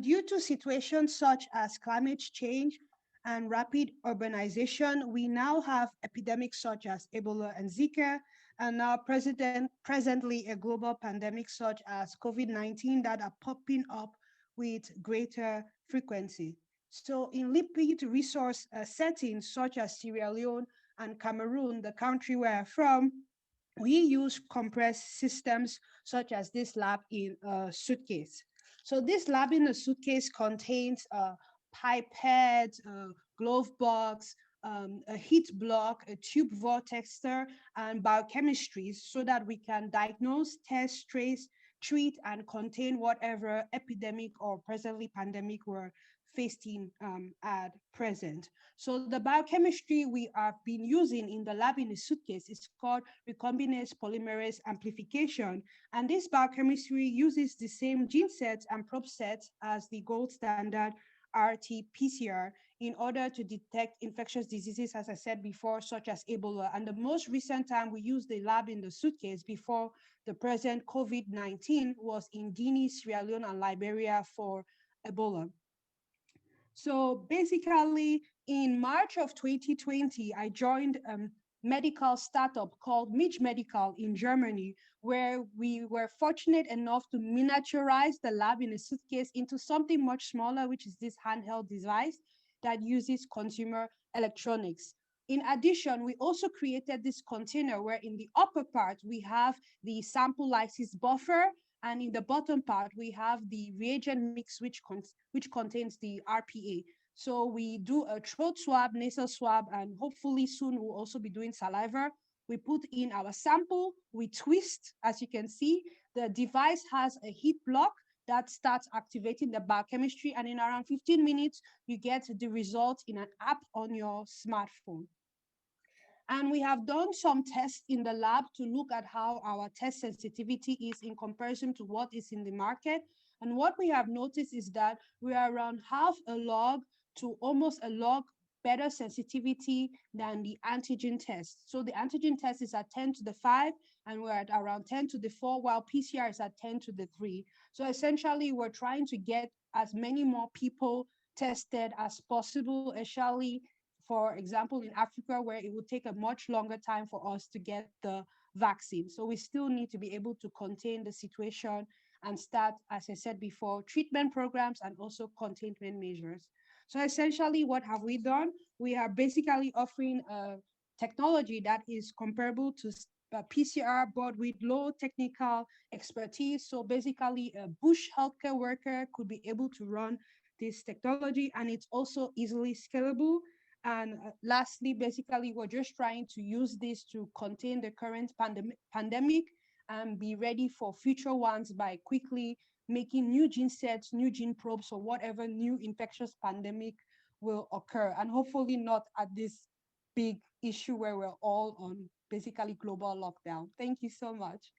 Due to situations such as climate change and rapid urbanization, we now have epidemics such as Ebola and Zika, and now presently a global pandemic such as COVID-19 that are popping up with greater frequency. So in limited resource settings such as Sierra Leone and Cameroon, the country where I'm from, we use compressed systems such as this lab in a suitcase. So this lab in a suitcase contains a pipette, a glove box, a heat block, a tube vortexer, and biochemistries so that we can diagnose, test, trace, treat, and contain whatever epidemic or presently pandemic we're facing at present. So the biochemistry we have been using in the lab in the suitcase is called recombinase polymerase amplification. And this biochemistry uses the same gene sets and probe sets as the gold standard RT-PCR in order to detect infectious diseases, as I said before, such as Ebola. And the most recent time we used the lab in the suitcase before the present COVID-19 was in Guinea, Sierra Leone, and Liberia for Ebola. So basically, in March of 2020, I joined a medical startup called Midge Medical in Germany, where we were fortunate enough to miniaturize the lab in a suitcase into something much smaller, which is this handheld device that uses consumer electronics. In addition, we also created this container where in the upper part, we have the sample lysis buffer, and in the bottom part, we have the reagent mix, which contains the RPA. So we do a throat swab, nasal swab, and hopefully soon we'll also be doing saliva. We put in our sample, we twist, as you can see, the device has a heat block that starts activating the biochemistry, and in around 15 minutes, you get the result in an app on your smartphone. And we have done some tests in the lab to look at how our test sensitivity is in comparison to what is in the market. And what we have noticed is that we are around half a log to almost a log better sensitivity than the antigen test. So the antigen test is at 10 to the 5, and we're at around 10 to the 4, while PCR is at 10 to the 3. So essentially, we're trying to get as many more people tested as possible, especially for example, in Africa, where it would take a much longer time for us to get the vaccine. So we still need to be able to contain the situation and start, as I said before, treatment programs and also containment measures. So essentially, what have we done? We are basically offering a technology that is comparable to PCR, but with low technical expertise. So basically, a bush healthcare worker could be able to run this technology, and it's also easily scalable. And lastly, basically, we're just trying to use this to contain the current pandemic and be ready for future ones by quickly making new gene sets, new gene probes, or whatever new infectious pandemic will occur. And hopefully not at this big issue where we're all on basically global lockdown. Thank you so much.